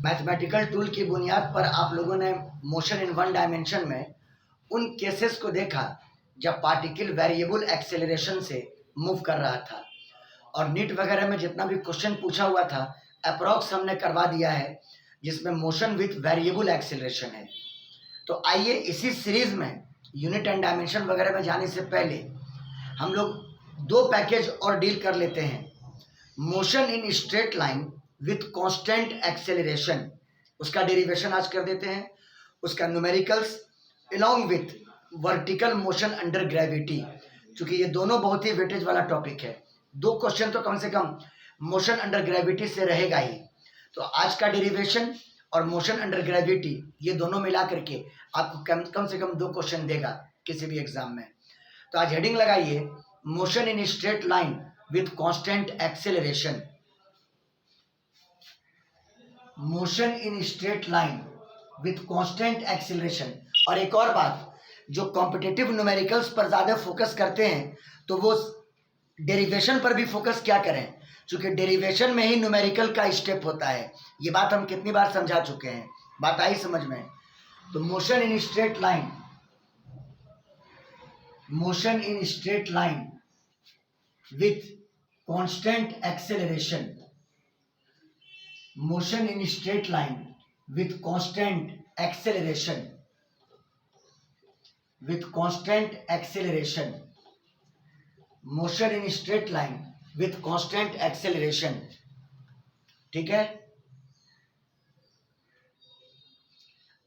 Mathematical tool की बुनियाद पर आप लोगों ने मोशन इन वन डायमेंशन में उन केसेस को देखा जब पार्टिकल वेरिएबल एक्सेलरेशन से मूव कर रहा था, और नीट वगैरह में जितना भी क्वेश्चन पूछा हुआ था अप्रॉक्स हमने करवा दिया है, जिसमें मोशन विथ वेरिएबल एक्सेलरेशन है। तो आइए इसी सीरीज में यूनिट एंड डायमेंशन वगैरह में जाने से पहले हम लोग दो पैकेज और डील कर लेते हैं। Motion in straight line with constant acceleration, उसका डेरिवेशन आज कर देते हैं, उसका numericals along with vertical motion under gravity, क्योंकि ये दोनों बहुत ही वेटेज वाला टॉपिक है। दो क्वेश्चन तो कम से कम मोशन अंडर ग्रेविटी से रहेगा ही। तो आज का डेरिवेशन और मोशन अंडर ग्रेविटी ये दोनों मिला करके आपको कम से कम दो क्वेश्चन देगा किसी भी एग्जाम में। तो आज हेडिंग लगाइए motion in straight line with constant acceleration. Motion in straight line with constant acceleration. और एक और बात, जो कॉम्पिटिटिव न्यूमेरिकल्स पर ज़्यादा फोकस करते हैं तो वो डेरिवेशन पर भी फोकस क्या करें, क्योंकि डेरिवेशन में ही न्यूमेरिकल का स्टेप होता है। ये बात हम कितनी बार समझा चुके हैं, बात आई समझ में। तो motion in straight line, motion in straight line with constant acceleration, motion in straight line with constant acceleration, with constant acceleration, motion in straight line with constant acceleration। ठीक है,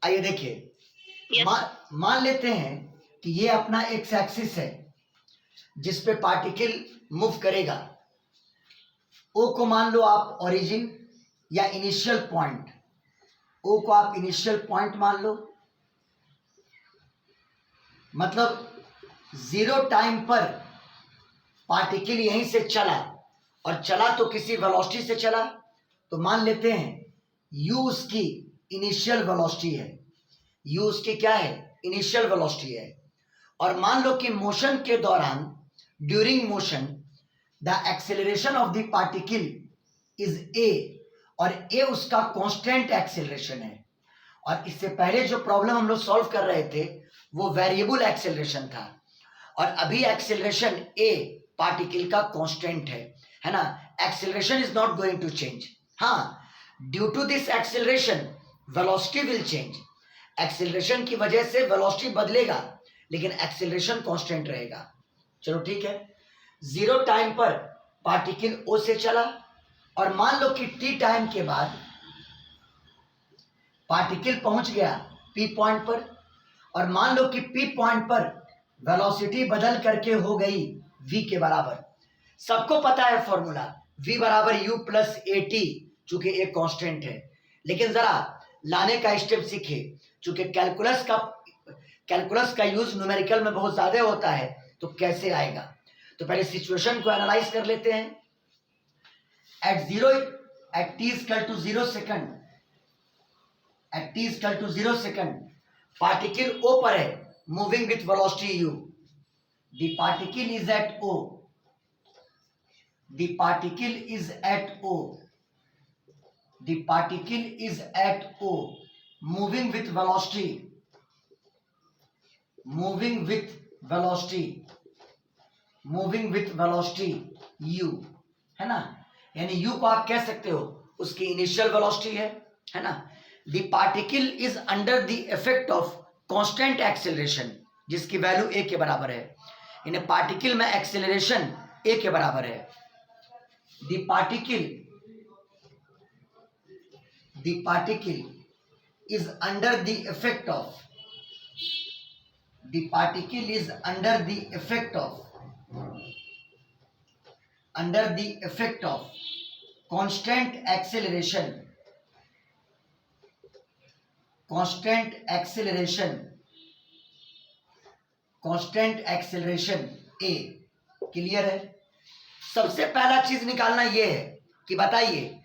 आइए देखिए। मान लेते हैं कि ये अपना एक्स एक्सिस है जिस पे पार्टिकल मूव करेगा। ओ को मान लो आप ओरिजिन या इनिशियल पॉइंट, ओ को आप इनिशियल पॉइंट मान लो, मतलब जीरो टाइम पर पार्टिकल यहीं से चला, और चला तो किसी वेलोसिटी से चला, तो मान लेते हैं u उसकी इनिशियल वेलोसिटी है। u उसकी क्या है, इनिशियल वेलोसिटी है। और मान लो कि मोशन के दौरान, during motion, the acceleration of the particle is a, और ए उसका कांस्टेंट एक्सेलरेशन है। और इससे पहले जो प्रॉब्लम हम लोग सॉल्व कर रहे थे वो वेरिएबल एक्सेलरेशन था, और अभी एक्सेलरेशन ए पार्टिकल का कांस्टेंट है ना। Acceleration is not going to change. हाँ, due to this acceleration velocity will change. Acceleration की वजह से वेलोसिटी बदलेगा लेकिन एक्सेलरेशन कांस्टेंट रहेगा। चलो ठीक है, जीरो टाइम पर पार्टिकल ओ से चला, और मान लो कि टी टाइम के बाद पार्टिकल पहुंच गया पी पॉइंट पर, और मान लो कि पी पॉइंट पर वेलोसिटी बदल करके हो गई v के बराबर। सबको पता है फॉर्मूला v बराबर u प्लस ए टी, चूंकि एक कांस्टेंट है। लेकिन जरा लाने का स्टेप सीखे, चूंकि कैलकुलस का यूज न्यूमेरिकल में बहुत ज्यादा होता है, तो कैसे आएगा। तो पहले सिचुएशन को एनालाइज कर लेते हैं। at t is equal to 0 second, at t is equal to 0 second, particle O पर है, moving with velocity u। the particle is at O, the particle is at O, the particle is at O, moving with velocity, moving with velocity, moving with velocity u, है ना। यानी u को आप कह सकते हो उसकी इनिशियल वेलोसिटी है ना। The particle is under the effect of constant acceleration, जिसकी वैल्यू a के बराबर है। यानी पार्टिकल में एक्सेलरेशन a के बराबर है। The particle is under the effect of, the particle is under the effect of, under the effect of constant acceleration, constant acceleration, constant acceleration a। Clear है। सबसे पहला चीज निकालना यह है कि बताइए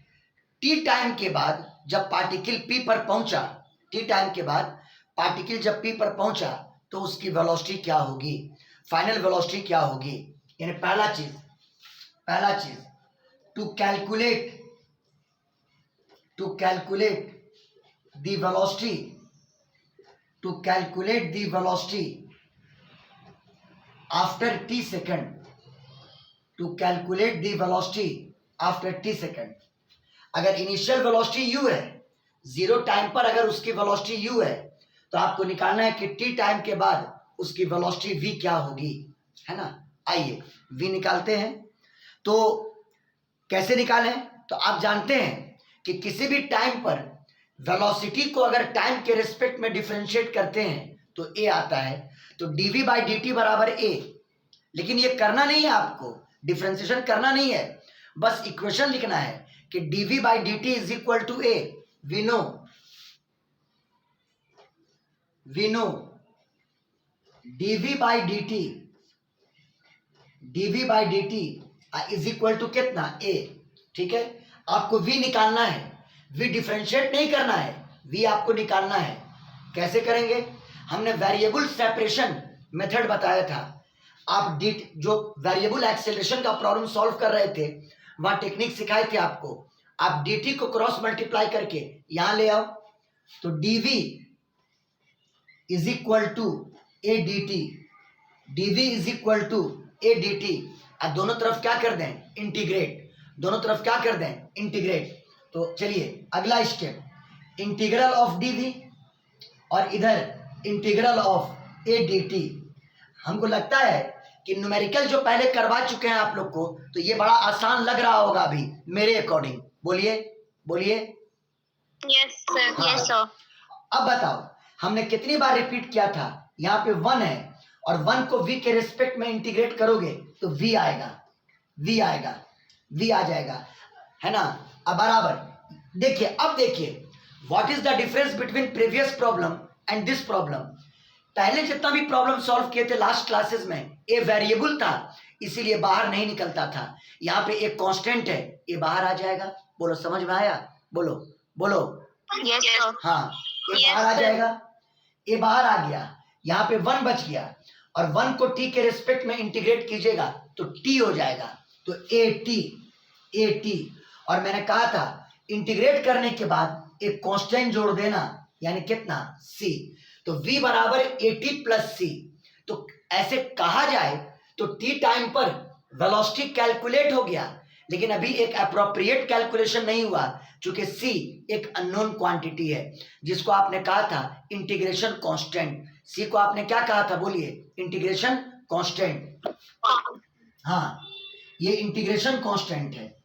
टी टाइम के बाद जब पार्टिकल पी पर पहुंचा, टी टाइम के बाद पार्टिकल जब पी पर पहुंचा तो उसकी वेलोसिटी क्या होगी, फाइनल वेलोसिटी क्या होगी। यानी पहला चीज to calculate the velocity, to calculate the velocity after t second, to calculate the velocity after t second. अगर इनिशियल वेलोसिटी u है, जीरो टाइम पर अगर उसकी वेलोसिटी u है, तो आपको निकालना है कि t टाइम के बाद उसकी वेलोसिटी v क्या होगी, है ना। आइए v निकालते हैं। तो कैसे निकालें, तो आप जानते हैं कि किसी भी टाइम पर वेलोसिटी को अगर टाइम के रिस्पेक्ट में डिफरेंशिएट करते हैं तो a आता है। तो dv बाई dt बराबर a, लेकिन ये करना नहीं है, आपको डिफरेंशिएशन करना नहीं है, बस इक्वेशन लिखना है कि dv by dt is equal to a। We know dv by dt is equal to कितना, a। ठीक है, आपको v निकालना है, v डिफरेंशिएट नहीं करना है, v आपको निकालना है। कैसे करेंगे, हमने वेरिएबल सेपरेशन मेथड बताया था। आप जो वेरिएबल एक्सेलरेशन का प्रॉब्लम सॉल्व कर रहे थे, वहां टेक्निक सिखाए थे आपको। आप dt को क्रॉस मल्टीप्लाई करके यहां ले आओ, तो dv is equal to a dt, dv is equal to a dt। अब दोनों तरफ क्या कर दें, इंटीग्रेट, दोनों तरफ क्या कर दें, इंटीग्रेट। तो चलिए अगला स्टेप, इंटीग्रल ऑफ dv और इधर इंटीग्रल ऑफ a dt। हमको लगता है कि न्यूमेरिकल जो पहले करवा चुके हैं आप लोग को, तो ये बड़ा आसान लग रहा होगा अभी मेरे अकॉर्डिंग। बोलिए बोलिए। Yes sir, yes sir. अब बताओ हमने कितनी बार रिपीट किया था, यहाँ पे 1 है और 1 को v के रिस्पेक्ट में इंटीग्रेट करोगे तो v आएगा, v आ जाएगा, है ना। अब बराबर देखिए, अब देखिए what is the difference between previous problem and this problem. पहले जितना भी प्रॉब्लम सॉल्व किए थे लास्ट क्लासेस में, ए वेरिएबल था इसीलिए बाहर नहीं निकलता था। यहाँ पे एक कांस्टेंट है, ये बाहर आ जाएगा। बोलो समझ में आया, बोलो बोलो। Yes sir. हाँ, ये बाहर आ जाएगा, ये बाहर आ गया, यहाँ पे 1 बच गया और 1 को t के रिस्पेक्ट में इंटीग्रेट कीजिएगा तो t हो जाएगा, तो at। और मैंने कहा था इंटीग्रेट करने के बाद एक कांस्टेंट जोड़ देना, यानी कितना, c। तो v बराबर at प्लस c। तो ऐसे कहा जाए तो t टाइम पर वेलोसिटी कैलकुलेट हो गया, लेकिन अभी एक अप्रोप्रिएट कैलकुलेशन नहीं हुआ, क्योंकि c एक अननोन क्वांटिटी है जिसको आपने कहा था इंटीग्रेशन कांस्टेंट। c को आपने क्या कहा था, बोलिए, इंटीग्रेशन कांस्टेंट। हाँ, ये इंटीग्रेशन कांस्टेंट है,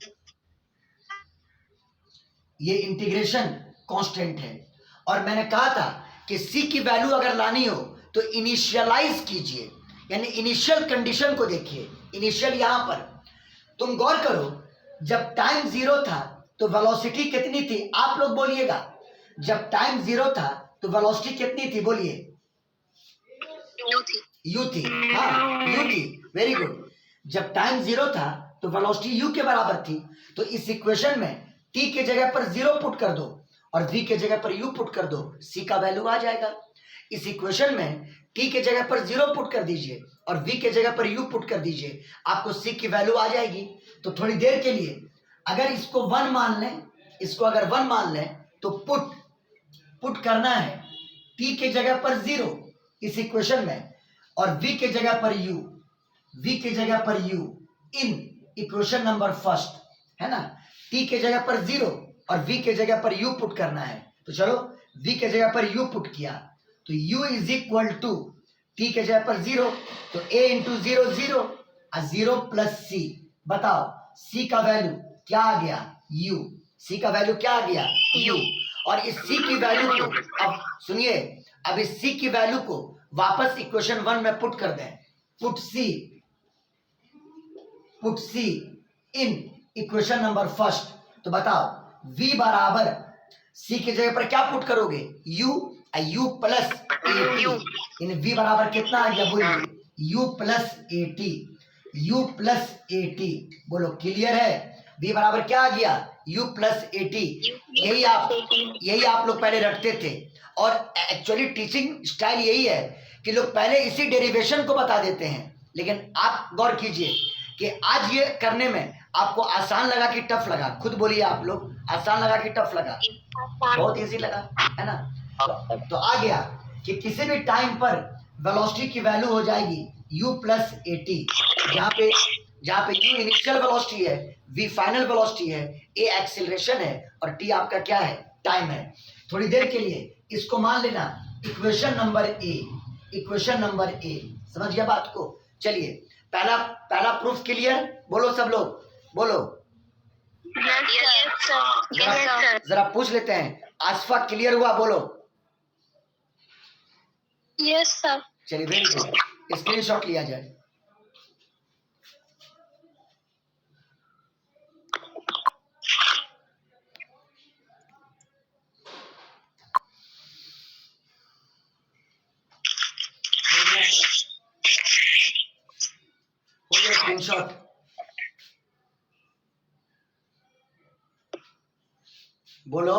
ये इंटीग्रेशन कांस्टेंट है। और मैंने कहा था कि c की वैल्यू अगर लानी हो तो इनिशियलाइज कीजिए, यानी इनिशियल कंडीशन को देखिए। इनिशियल यहां पर तुम गौर करो, जब टाइम 0 था तो वेलोसिटी कितनी थी, आप लोग बोलिएगा। जब टाइम 0 था तो वेलोसिटी कितनी थी, बोलिए, u थी। हाँ, u थी, वेरी गुड। जब टाइम 0 था तो वेलोसिटी u के बराबर थी। तो इस इक्वेशन में t के जगह पर 0 पुट कर दो और v के जगह पर u पुट कर दो, c का वैल्यू आ जाएगा। इस इक्वेशन में t के जगह पर 0 पुट कर दीजिए और v के जगह पर u पुट कर दीजिए, आपको c की वैल्यू आ जाएगी। तो थोड़ी देर के लिए अगर इसको 1 मान लें, इसको अगर 1 मान लें तो पुट करना है t के जगह पर 0 इस इक्वेशन में और v के जगह पर u इन इक्वेशन नंबर फर्स्ट, है ना। t के जगह पर 0 और v के जगह पर u पुट करना है। तो चलो v के जगह पर u पुट किया तो u is equal to t के जगह पर 0, तो a इंटू 0 0 और 0 प्लस c। बताओ c का वैल्यू क्या आ गया, u। c का वैल्यू क्या आ गया, u। और इस c की वैल्यू को, अब सुनिए, अब इस c की वैल्यू को वापस इक्वेशन 1 में पुट कर दें। पुट c इन इक्वेशन नंबर फर्स्ट। तो बताओ v बराबर c की जगह पर क्या पुट करोगे, u plus at। In v बराबर कितना आ गया, बोलिए, u प्लस at। बोलो क्लियर है, v बराबर क्या आ गया, u प्लस at। यही आप लोग पहले रखते थे और एक्चुअली टीचिंग स्टाइल यही है कि लोग पहले इसी डेरिवेशन को बता देते हैं। लेकिन आप गौर कीजिए कि आज ये करने में आपको आसान लगा कि टफ लगा, खुद बोलिए आप लोग, आसान लगा कि टफ लगा, बहुत इजी लगा, है ना? तो आ गया कि किसी भी टाइम पर वेलोसिटी की वैल्यू हो जाएगी u प्लस ए टी, जहाँ पे u इनिशियल वेलोसिटी है, v फाइनल वेलोसिटी है, a एक्सीलरेशन है और t आपका क्या है? टाइम है। थोड़ी देर के लिए इसको मान लेना equation number A, equation number A. समझ गया बात को? चलिए पहला प्रूफ क्लियर? बोलो सब लोग, बोलो। Yes, sir. Yes, sir. जरा पूछ लेते हैं, आसफा क्लियर हुआ? बोलो। Yes, sir. चलिए वेरी गुड, स्क्रीनशॉट लिया जाए। हो गया स्क्रीनशॉट? बोलो।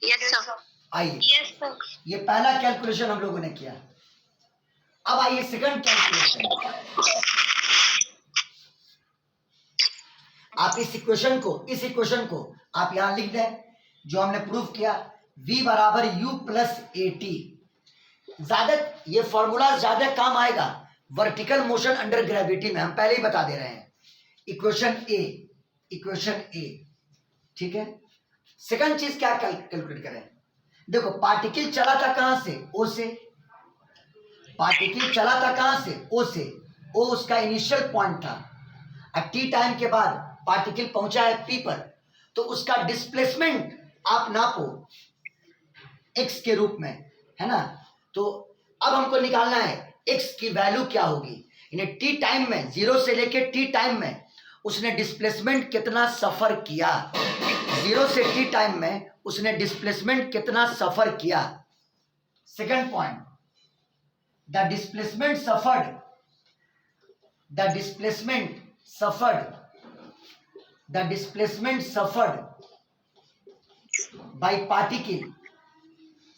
Yes, sir. आइए, Yes, sir. ये पहला कैलकुलेशन हम लोगों ने किया। अब आइए सेकंड कैलकुलेशन। आप इस इक्वेशन को आप यहां लिख दें जो हमने प्रूफ किया, v बराबर u प्लस ए टी। ज्यादा ये फॉर्मूला ज्यादा काम आएगा वर्टिकल मोशन अंडर ग्रेविटी में, हम पहले ही बता दे रहे हैं। इक्वेशन ए, ठीक है। सेकंड चीज क्या कैलकुलेट करें? देखो पार्टिकल चला था कहां से? ओ से। पार्टिकल चला था कहां से? ओ से। ओ उसका इनिशियल पॉइंट था। अब टी टाइम के बाद पार्टिकल पहुंचा है पी पर, तो उसका डिस्प्लेसमेंट आप नापो एक्स के रूप में, है ना? तो अब हमको निकालना है एक्स की वैल्यू क्या होगी। यानी टी टाइम में, 0 से लेके टी टाइम में उसने डिस्प्लेसमेंट कितना सफर किया। 0 से टी टाइम में उसने डिस्प्लेसमेंट कितना सफर किया। Second point, the displacement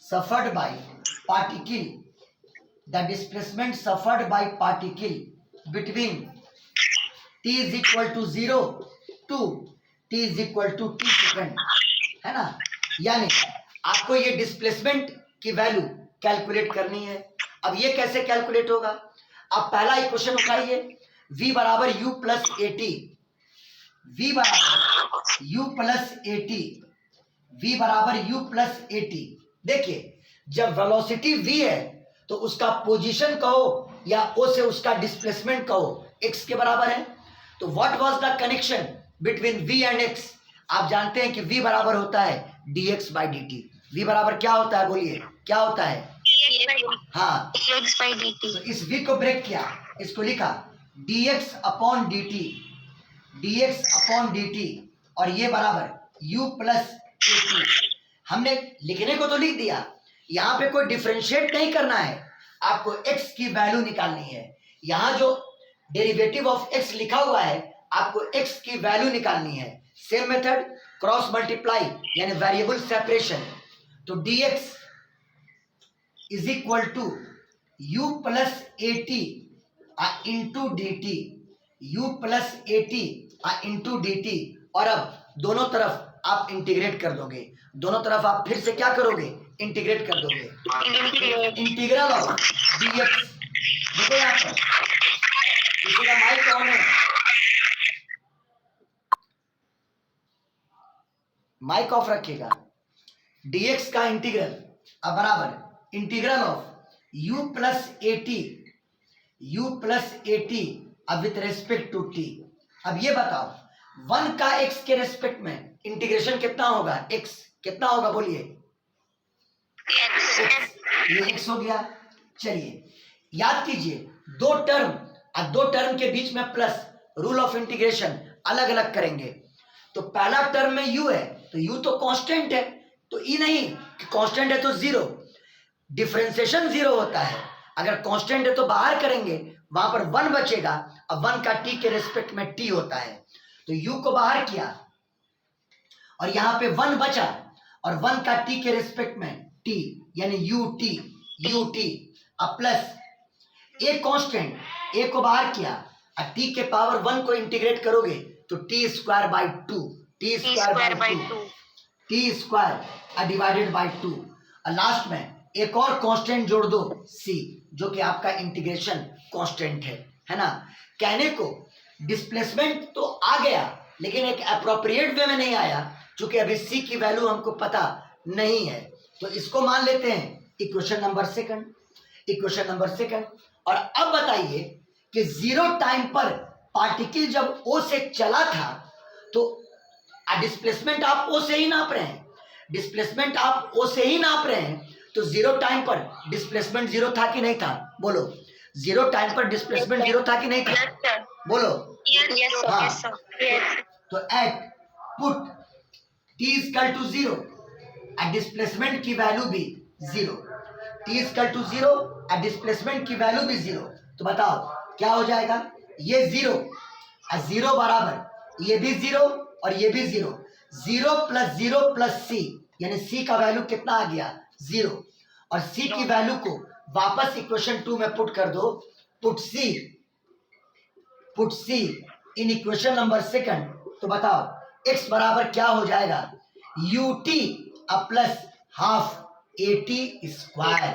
suffered by particle, the displacement suffered by particle between t is equal to 0 to t is equal to t second, है ना? यानी आपको ये डिस्प्लेसमेंट की वैल्यू कैलकुलेट करनी है। अब ये कैसे कैलकुलेट होगा? आप पहला इक्वेशन उठाइए, v बराबर u plus a T, v बराबर u प्लस ए टी। देखिए जब वेलोसिटी v है तो उसका पोजीशन कहो या o से उसका डिस्प्लेसमेंट कहो x के बराबर है। तो what was the connection between v and x? आप जानते हैं कि v बराबर होता है dx बाई dt। v बराबर क्या होता है? बोलिए क्या होता है? हाँ, dx by dt. तो इस v को ब्रेक किया, इसको लिखा dx अपॉन dt और ये बराबर u प्लस ए टी। हमने लिखने को तो लिख दिया, यहाँ पे कोई डिफरेंशिएट नहीं करना है, आपको x की वैल्यू निकालनी है। यहाँ जो डेरिवेटिव ऑफ x लिखा हुआ है आपको x की वैल्यू निकालनी है। सेम मेथड, क्रॉस मल्टीप्लाई यानी वेरिएबल सेपरेशन। तो dx is equal to u plus a t into d t, u plus a t into d t. और अब दोनों तरफ आप इंटीग्रेट कर दोगे, दोनों तरफ आप फिर से क्या करोगे? इंटीग्रेट कर दोगे। इंटीग्रल ऑफ dx, देखो यहाँ पर किसी का माइक ऑन है, माइक ऑफ रखिएगा। dx का इंटीग्रल अब बराबर integral of u plus a T अब विथ रेस्पेक्ट टू t। अब ये बताओ 1 का x के रेस्पेक्ट में इंटीग्रेशन कितना होगा? x कितना होगा? बोलिए। ये x हो गया। चलिए याद कीजिए, दो टर्म के बीच में प्लस, रूल ऑफ इंटीग्रेशन अलग अलग करेंगे। तो पहला टर्म में u है तो u तो कांस्टेंट है, तो e नहीं, कांस्टेंट है तो 0, डिफरेंशिएशन 0 होता है। अगर कांस्टेंट है तो बाहर करेंगे, वहां पर 1 बचेगा। अब 1 का t के रेस्पेक्ट में t होता है, तो u को बाहर किया और यहाँ पे 1 बचा और 1 का t के रेस्पेक्ट में t यानी ut अब प्लस a कांस्टेंट, a को बाहर किया और t के पावर 1 को इंटीग्रेट करोगे तो t square by 2, T square divided by 2। और लास्ट में एक और कांस्टेंट जोड़ दो c, जो कि आपका इंटीग्रेशन कांस्टेंट है ना। कहने को डिस्प्लेसमेंट तो आ गया, लेकिन एक अप्रोप्रिएट वे में नहीं आया, क्योंकि अभी c की वैल्यू हमको पता नहीं है। तो इसको मान लेते हैं इक्वेशन नंबर सेकंड। और अब बताइए कि जीरो टाइम पर पार्टिकल जब O से चला था तो डिस्प्लेसमेंट आप O से ही नाप रहे हैं, तो जीरो टाइम पर डिस्प्लेसमेंट जीरो था कि नहीं था? बोलो, जीरो टाइम पर डिस्प्लेसमेंट जीरो था कि नहीं था? Yes, sir. बोलो। Yes, sir. हाँ। Yes, sir. Yes. तो at put t equal to zero, displacement की वैल्यू भी zero, t equal to zero, displacement की वैल्यू भी जीरो। तो बताओ क्या हो जाएगा? ये जीरो जीरो बराबर ये भी जीरो और ये भी जीरो, जीरो प्लस सी, यानी सी का वैल्यू कितना आ गया? जीरो। और सी की वैल्यू को वापस इक्वेशन 2 में पुट कर दो। Put c in equation number second. तो बताओ x बराबर क्या हो जाएगा? ut plus half eighty square,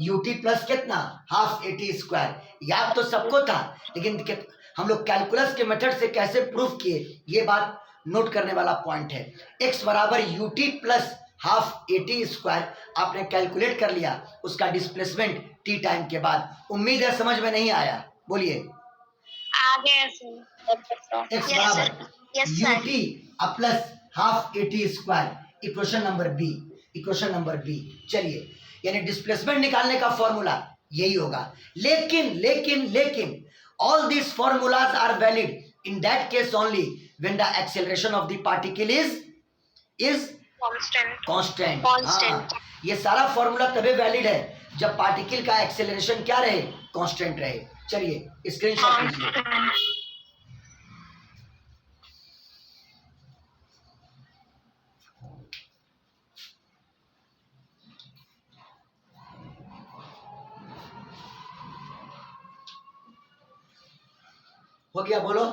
ut plus कितना? Half eighty square. याद तो सबको था, लेकिन हम लोग कैलकुलस के मेथड से कैसे प्रूफ किए, ये बात नोट करने वाला पॉइंट है। x बराबर ut plus half eighty square आपने कैलकुलेट कर लिया, उसका डिस्प्लेसमेंट t टाइम के बाद। उम्मीद है समझ में नहीं आया? बोलिए। आगे x बराबर ut plus half eighty square, equation number B. चलिए, यानी डिस्प्लेसमेंट निकालने का फॉर्मूला यही होगा। लेकिन all these formulas are valid in that case only when the acceleration of the particle is constant। हाँ, ये सारा फॉर्मूला तभी वैलिड है जब पार्टिकल का एक्सेलरेशन क्या रहे? कांस्टेंट रहे। चलिए स्क्रीनशॉट लीजिए। हो गया? बोलो।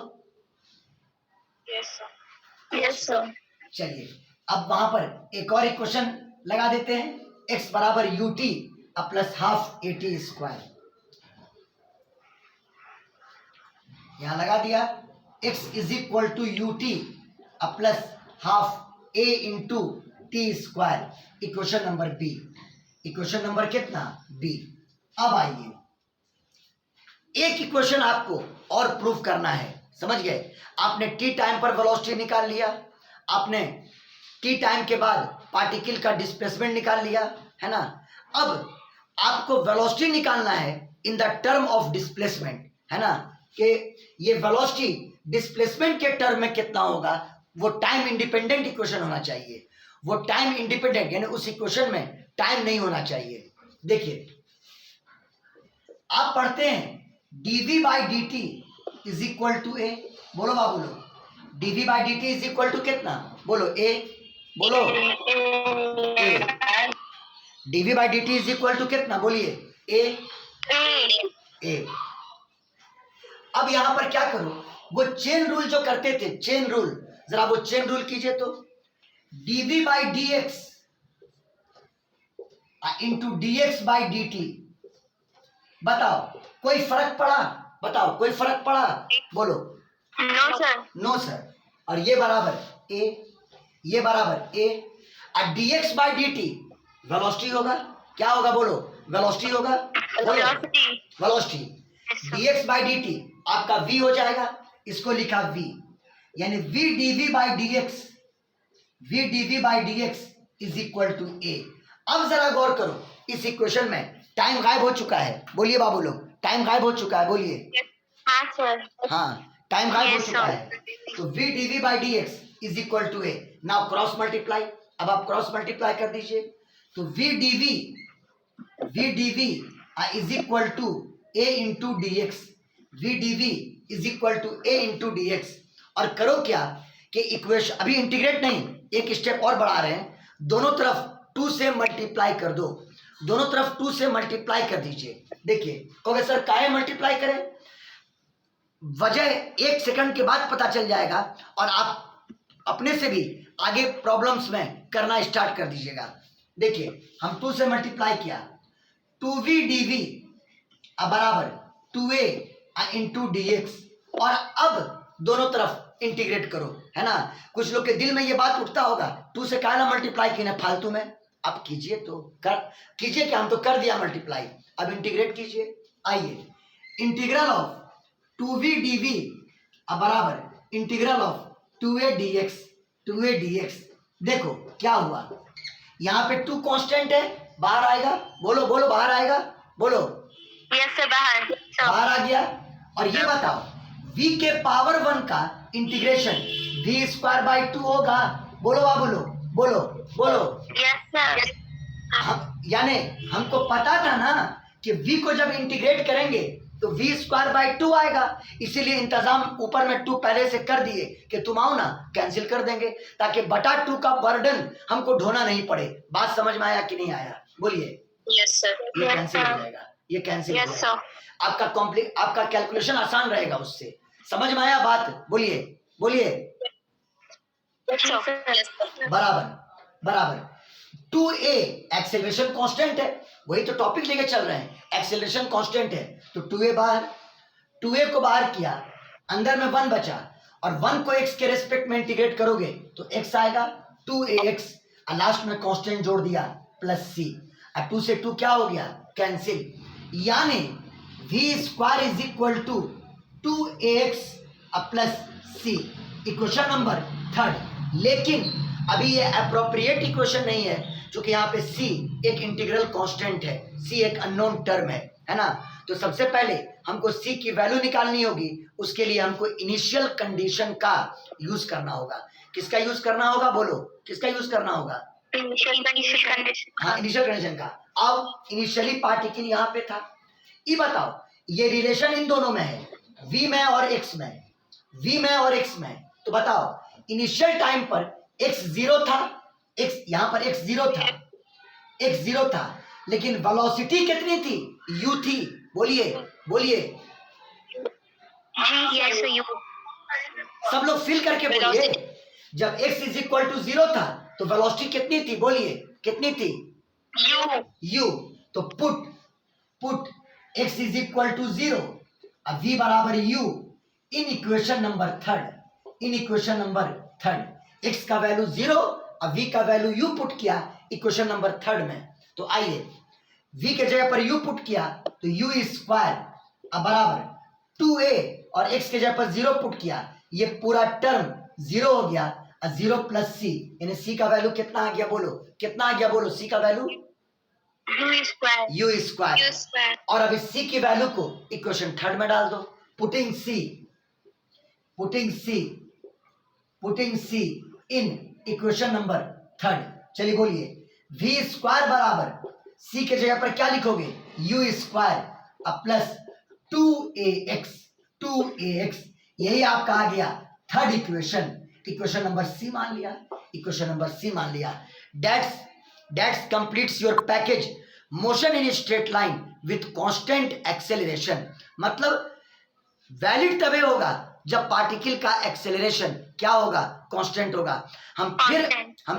Yes, sir. चलिए अब वहां पर एक और इक्वेशन लगा देते हैं। x बराबर ut plus half eighty square, यहां लगा दिया। x is equal to ut plus half a into t square, equation number B. Equation number कितना? बी। अब आइए, एक इक्वेशन आपको और प्रूफ करना है। समझ गए? आपने टी टाइम पर वेलोसिटी निकाल लिया, आपने टी टाइम के बाद पार्टिकल का डिस्प्लेसमेंट निकाल लिया, है ना। अब आपको वेलोसिटी निकालना है in the term of displacement, है ना, कि ये वेलोसिटी डिस्प्लेसमेंट के टर्म में कितना होगा। वो टाइम इंडिपेंडेंट इक्वेशन होना चाहिए। वो टाइम इंडिपेंडेंट यानी उस इक्वेशन में टाइम नहीं होना चाहिए। देखिए, आप पढ़ते हैं dv by d t is equal to a. बोलो बाबू लोग, dv by d t is equal to कितना? बोलो ए, बोलो a. dv by d t is equal to कितना? बोलिए ए। अब यहां पर क्या करो? वो चेन रूल जो करते थे, चेन रूल, जरा वो चेन रूल कीजिए तो। dv by d x into d x by d T. बताओ कोई फर्क पड़ा? बताओ कोई फर्क पड़ा? बोलो। No, sir. No sir. और ये बराबर ए, ये बराबर ए। और dx by d t velocity होगा। क्या होगा? बोलो, वेलोसिटी होगा। Velocity. Velocity dx by d t आपका v हो जाएगा। इसको लिखा v, यानी v dv by d x is equal to a. अब जरा गौर करो, इस इक्वेशन में टाइम गायब हो चुका है। बोलिए बाबू लोग, टाइम गायब हो चुका है। बोलिए। हाँ सर। हाँ, टाइम गायब हो Yes, चुका sir. है। तो v dv by d x is equal to a. Now cross multiply. अब आप क्रॉस मल्टीप्लाई कर दीजिए। तो v dv is equal to a into d x. V d v is equal to a into d x. और करो क्या कि equation अभी इंटीग्रेट नहीं, एक स्टेप और बढ़ा रहे हैं। दोनों तरफ 2 से मल्टीप्लाई कर दो। दोनों तरफ 2 से मल्टीप्लाई कर दीजिए। देखिए, कहोगे सर काहे मल्टीप्लाई करें? वजह 1 सेकंड के बाद पता चल जाएगा। और आप अपने से भी आगे प्रॉब्लम्स में करना स्टार्ट कर दीजिएगा। देखिए हम 2 से मल्टीप्लाई किया, 2v/dv बराबर 2a इंटू dx, और अब दोनों तरफ इंटीग्रेट करो, है ना। कुछ लोग के दिल में ये बात उठता होगा 2 से काहे ना मल्टीप्लाई किए ना फालतू में। अब कीजिए तो कीजिए क्या, हम तो कर दिया मल्टीप्लाई, अब इंटीग्रेट कीजिए। आइए, इंटीग्रल ऑफ 2v/dv बराबर इंटीग्रल ऑफ 2a dx। देखो क्या हुआ, यहाँ पे 2 कांस्टेंट है, बाहर आएगा, बोलो बोलो बाहर आएगा, बोलो। Yes sir, बाहर। बाहर आ गया। और ये बताओ v के पावर 1 का इंटीग्रेशन v²/2 होगा, बोलो बोलो बोलो बोलो। Yes sir। हम यानी हमको पता था ना कि v को जब इंटीग्रेट करेंगे तो v²/2 आएगा, इसीलिए इंतजाम ऊपर में 2 पहले से कर दिए कि तुम आओ ना कैंसिल कर देंगे, ताकि बटा 2 का बर्डन हमको ढोना नहीं पड़े। बात समझ में आया कि नहीं आया, बोलिए। Yes sir। ये Yes कैंसिल हो sir। जाएगा, ये कैंसिल हो Yes जाएगा, sir। आपका कैलकुलेशन आसान रहेगा उससे। समझ में आया बात, बोलिए बोलिए। Yes sir। बराबर बराबर 2a एक्सेलरेशन कांस्टेंट है, वही तो टॉपिक लेके चल रहे हैं, एक्सेलरेशन कांस्टेंट है तो 2a बाहर, 2a को बाहर किया, अंदर में 1 बचा, और 1 को x के रेस्पेक्ट में इंटीग्रेट करोगे तो x आएगा 2ax, और लास्ट में कांस्टेंट जोड़ दिया प्लस c, और 2 से 2 क्या हो गया, कैंसिल। यानी v² = 2ax plus c, equation number 3। लेकिन अभी ये अप्रोप्रिएट इक्वेशन नहीं है, क्योंकि यहाँ पे c एक इंटीग्रल कांस्टेंट है, c एक अननोन टर्म है ना। तो सबसे पहले हमको c की वैल्यू निकालनी होगी, उसके लिए हमको इनिशियल कंडीशन का यूज करना होगा। किसका यूज करना होगा, बोलो किसका यूज करना होगा। Initial condition। हाँ, इनिशियल कंडीशन का। अब इनिशियली पार्टिकल यहाँ पे था, ये बताओ ये रिलेशन इन दोनों में है, v में और x में, v में और x में। तो बताओ इनिशियल टाइम पर x 0 था, x यहाँ पर x 0 था, x 0 था, लेकिन वेलोसिटी कितनी थी, u थी, बोलिए बोलिए। Yes sir। You। सब लोग फिल करके बोलिए। जब x = 0 था तो वेलोसिटी कितनी थी, बोलिए कितनी थी, U। तो पुट x = 0, अब v बराबर u इन इक्वेशन नंबर 3, x का वैल्यू 0 और v का वैल्यू u पुट किया इक्वेशन नंबर 3 में। तो आइए v के जगह पर u पुट किया तो u² बराबर 2a, और x के जगह पर 0 पुट किया, ये पूरा टर्म 0 हो गया, और 0 प्लस c, यानी c का वैल्यू कितना आ गया, बोलो कितना आ गया, बोलो c का वैल्यू u²। और अब इस c की वैल्यू को इक्वेशन 3 में डाल दो, पुटिंग c इन इक्वेशन नंबर 3। चलिए बोलिए v² बराबर c के जगह पर क्या लिखोगे, u² प्लस 2ax, यही आपका आ गया थर्ड इक्वेशन नंबर c मान लिया। That's completes your package motion in straight line with constant acceleration. मतलब वैलिड तभी होगा जब पार्टिकल का एक्सेलरेशन क्या होगा, कांस्टेंट होगा। हम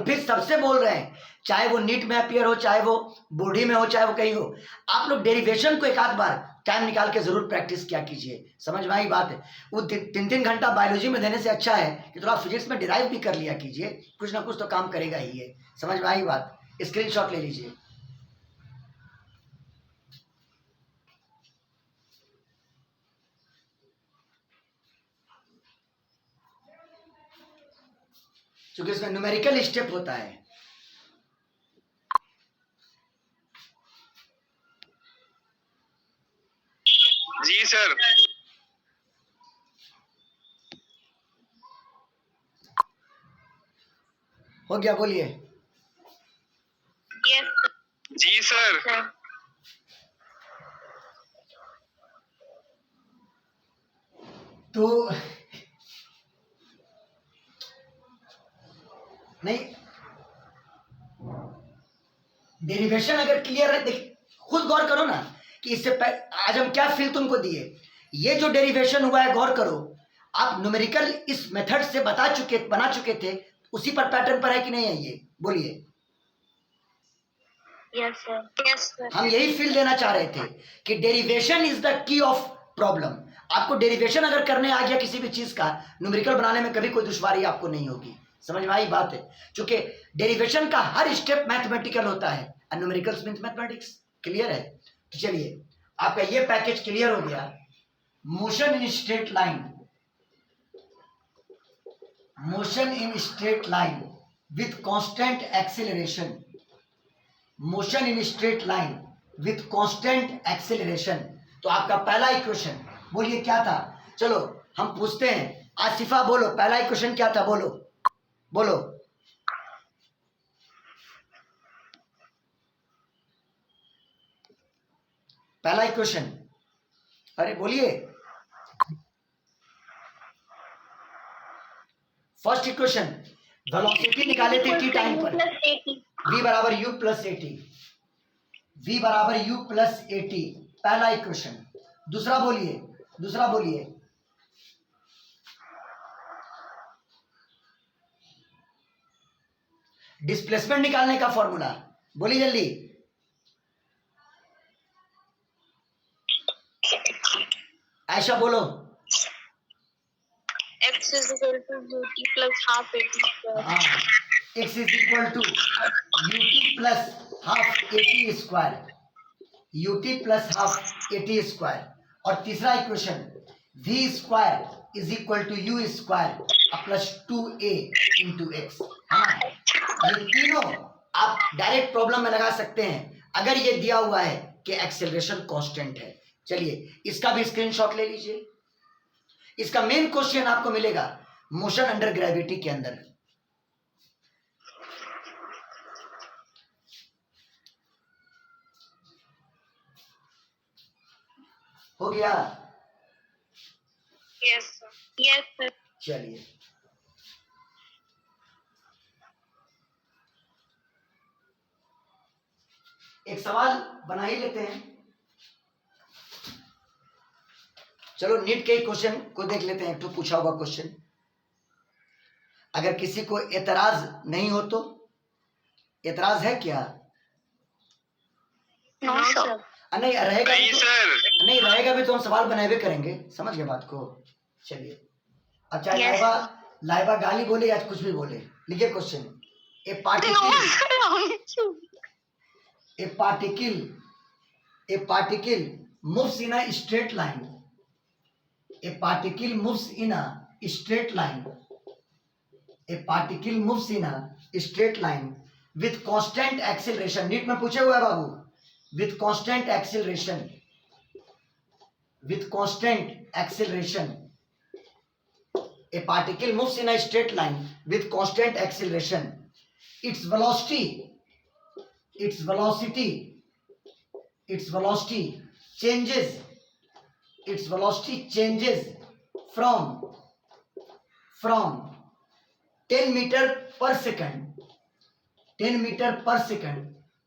फिर सबसे बोल रहे हैं, चाहे वो नीट में अपीयर हो, चाहे वो बॉडी में हो, चाहे वो कहीं हो, आप लोग डेरिवेशन को एक आध बार टाइम निकाल के जरूर प्रैक्टिस किया कीजिए। समझ में आई बात है, वो 3 घंटा बायोलॉजी में देने से अच्छा है कि थोड़ा फिजिक्स में डिराइव भी कर लिया कीजिए, कुछ ना कुछ तो काम करेगा ही है। समझ में आई बात, स्क्रीनशॉट ले लीजिए। क्योंकि इसमें न्यूमेरिकल स्टेप होता है। जी सर। हो गया, बोलिए। Yes जी सर। sir। तो नहीं, डेरिवेशन अगर क्लियर है, देख खुद गौर करो ना कि इससे आज हम क्या फील तुमको दिए, ये जो डेरिवेशन हुआ है गौर करो, आप न्यूमेरिकल इस मेथड से बना चुके थे, उसी पर पैटर्न पर है कि नहीं है ये, बोलिए। Yes, sir. Yes, sir. हम यही फील देना चाह रहे थे कि derivation is the key of problem. आपको डेरिवेशन अगर करने आ गया किसी भी चीज का, न्यूमेरिकल बनाने में कभी कोई दुश्वारी आपको नहीं होगी। समझ में आई बात है? क्योंकि डेरिवेशन का हर स्टेप मैथमेटिकल होता है, और न्यूमेरिकल्स मींस मैथमेटिक्स। क्लियर है? तो चलिए, आपका ये पैकेज क्लियर हो गया। Motion in straight line, motion in straight line with constant acceleration, motion in straight line with constant acceleration. तो आपका पहला इक्वेशन बोलिए क्या था? चलो हम पूछते हैं, आसिफा बोलो पहला इक्वेशन क्या था, बोलो बोलो। पहला इक्वेशन, अरे बोलिए। फर्स्ट इक्वेशन, वेलोसिटी निकाले थे टी टाइम पर, v बराबर u प्लस एटी, v बराबर u प्लस एटी, पहला इक्वेशन। दूसरा बोलिए, दूसरा बोलिए। डिस्प्लेसमेंट निकालने का फॉर्मूला बोलिए जल्दी। ऐशा बोलो। X is equal to ut plus half at square. हाँ, x is equal to ut plus half eighty square, ut plus half eighty square. और तीसरा equation, v square is equal to u square plus 2a into x. ये तीनों आप direct problem में लगा सकते हैं अगर ये दिया हुआ है कि एक्सेलरेशन कांस्टेंट है। चलिए इसका भी स्क्रीनशॉट ले लीजिए। इसका मेन क्वेश्चन आपको मिलेगा मोशन अंडर ग्रेविटी के अंदर। हो गया? Yes, sir. Yes, sir. चलिए एक सवाल बना ही लेते हैं। चलो नीट के क्वेश्चन को देख लेते हैं, तो पूछा हुआ क्वेश्चन। अगर किसी को एतराज नहीं हो तो, एतराज है क्या? No, sir. नहीं रहेगा नहीं भी सर। तो, नहीं रहेगा भी तो हम सवाल बनाए हुए करेंगे। समझ गए बात को? चलिए अब चाहे Yes. लाइबा गाली बोले या कुछ भी बोले, लिखिए question. A particle moves in a straight line. A particle moves in a straight line. A particle moves in a straight line with constant acceleration. NEET में पूछे हुए बाबू, with constant acceleration. With constant acceleration. A particle moves in a straight line with constant acceleration. Its velocity changes from 10 meter per second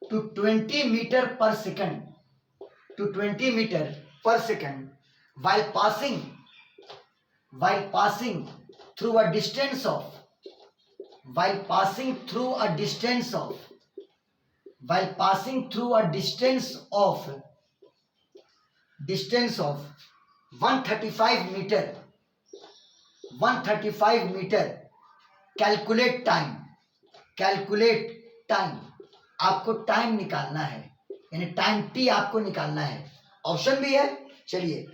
to 20 meter per second while passing through a distance of 135 meter. Calculate time. आपको time निकालना है, यानी time T आपको निकालना है। Option भी है, चलिए।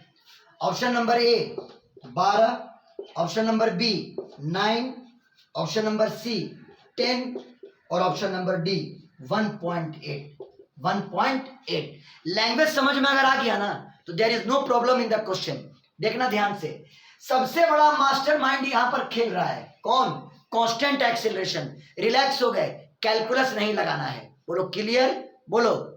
Option number A 12, option number B 9, option number C 10 और ऑप्शन नंबर डी 1.8। लैंग्वेज समझ में अगर आ गया ना तो there is no problem in the question. देखना ध्यान से, सबसे बड़ा मास्टरमाइंड यहां पर खेल रहा है। कौन? Constant acceleration. रिलैक्स हो गए, कैलकुलस नहीं लगाना है। बोलो क्लियर, बोलो।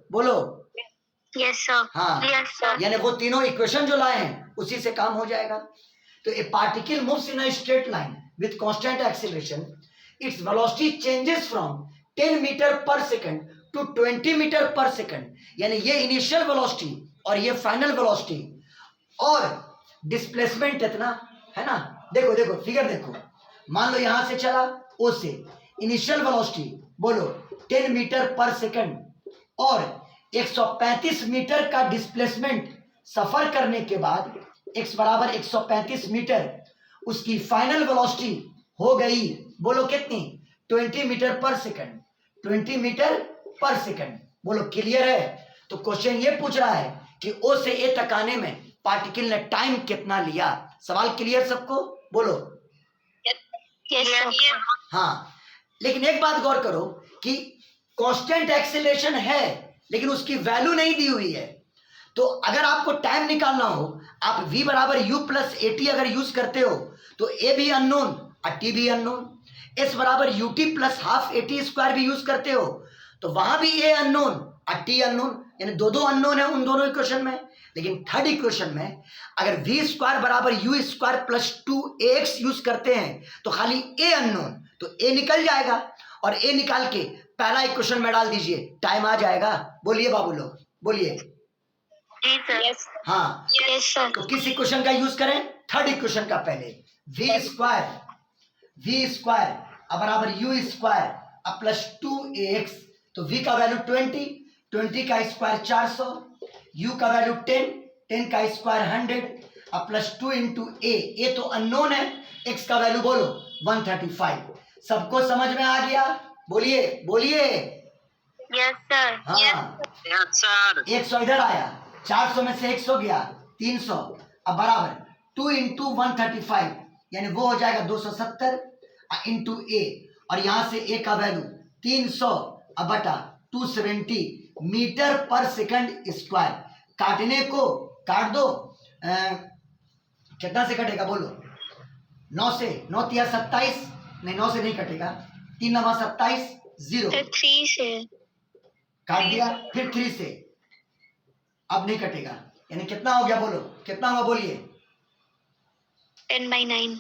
Yes, sir. हाँ, Yes, sir. यानी वो तीनों इक्वेशन जो लाए हैं उसी से काम हो जाएगा। तो a particle moves in a straight line with constant acceleration, its velocity changes from 10 metre per second to 20 metre per second. यानी ये इनिशियल वेलोसिटी और ये फाइनल वेलोसिटी, और डिस्प्लेसमेंट इतना है ना, देखो देखो फिगर देखो, मान लो यहां से चला ओ से, इनिशियल वेलोसिटी बोलो 10 मीटर पर सेकंड और 135 मीटर का डिस्प्लेसमेंट सफर करने के बाद x बराबर 135 मीटर, उसकी फाइनल वेलोसिटी हो गई बोलो कितनी, 20 metre per second, 20 metre per second. बोलो क्लियर है? तो क्वेश्चन ये पूछ रहा है कि ओ से ए तक आने में पार्टिकल ने टाइम कितना लिया। सवाल क्लियर सबको? बोलो यस सर। हाँ, लेकिन एक बात गौर करो कि कांस्टेंट एक्सेलरेशन है लेकिन उसकी वैल्यू नहीं दी हुई है। तो अगर आपको टाइम निकालना हो, आप v बराबर u प्लस ए टी अगर यूज करते हो तो a भी अननोन और t भी अननोन, s बराबर U T plus half A T square भी यूज करते हो तो वहां भी a अननोन और t अननोन, यानी दो अननोन है उन दोनों इक्वेशन में। लेकिन थर्ड इक्वेशन में अगर v स्क्वायर बराबर you square plus 2ax use करते हैं तो खाली a अननोन, तो a निकल जाएगा और a निकाल के पहला इक्वेशन में डाल दीजिए, टाइम आ जाएगा। बोलिए बाबू लोग, बोलिए। जी सर। यस हाँ, यस सर। तो किस इक्वेशन का यूज करें? थर्ड इक्वेशन का पहले, v स्क्वायर अब बराबर यू स्क्वायर अब प्लस 2ax, तो v का वैल्यू 20, 20 का स्क्वायर 400, u का वैल्यू 10, 10 का स्क्वायर 100 अब प्लस 2 इंटू ए तो अननोन है, x का वैल्यू बोलो 135। सबको समझ में आ गया? बोलिए बोलिए। Yes sir. हाँ, यस सर। 100 इधर आया, 400 में से 100 गया 300, अब बराबर 2 इंटू 135 यानी वो हो जाएगा 270 इंटू ए, और यहां से ए का वैल्यू 300 अब बटा 270 मीटर पर सेकंड स्क्वायर। काटने को काट दो, कितना से कटेगा बोलो? 9 से, 9 तिया 27, नहीं 9 से नहीं कटेगा, 3 9 27 0 सर 3 से काट दिया, फिर 3 से, अब नहीं कटेगा, यानी कितना हो गया बोलो, कितना हुआ बोलिए? 10/9।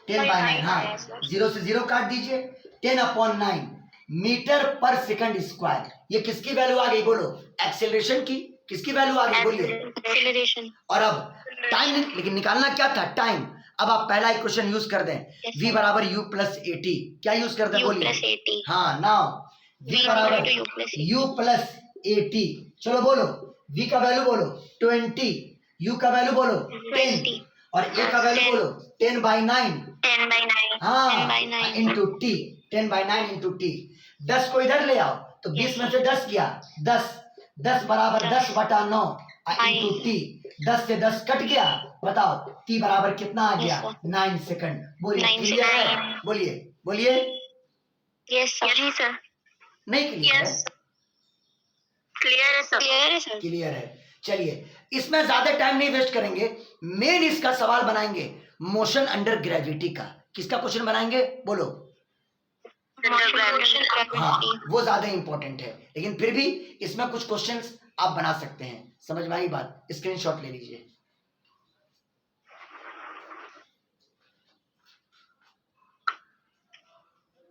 10/9। हाँ, 0 से 0 काट दीजिए, 10/9 मीटर पर सेकंड स्क्वायर। ये किसकी वैल्यू आ गई बोलो? एक्सेलरेशन की। किसकी वैल्यू आ गई बोलिए? एक्सेलरेशन। और अब टाइम, लेकिन निकालना क्या था? टाइम। अब आप पहला इक्वेशन यूज कर दें, v बराबर u प्लस ए टी। क्या यूज कर दें बोलिए? u+at। हाँ, नाउ v बराबर u प्लस ए टी। चलो बोलो, v का वैल्यू बोलो 20, u का वैल्यू बोलो 10 और a का वैल्यू बोलो 10/9। 10/9। हाँ, 10/9 इंटू टी, 10/9 इंटू टी। 10 को इधर ले आओ तो 20 में से 10 गया 10, 10 बराबर 10/9 इंटू टी। 10 से 10 कट गया, बताओ t बराबर कितना आ गया? 9 सेकंड। बोलिए 9 क्लियर है? सेकंड। बोलिए बोलिए। Yes sir. जी सर। नहीं क्लियर है? क्लियर है सर। क्लियर है सर। क्लियर है। चलिए, इसमें ज्यादा टाइम नहीं वेस्ट करेंगे, मेन इसका सवाल बनाएंगे मोशन अंडर ग्रेविटी का। किसका क्वेश्चन बनाएंगे बोलो? हाँ, वो ज्यादा इंपॉर्टेंट है, लेकिन फिर भी इसमें कुछ क्वेश्चंस आप बना सकते हैं। समझ में आई बात? स्क्रीनशॉट ले लीजिए।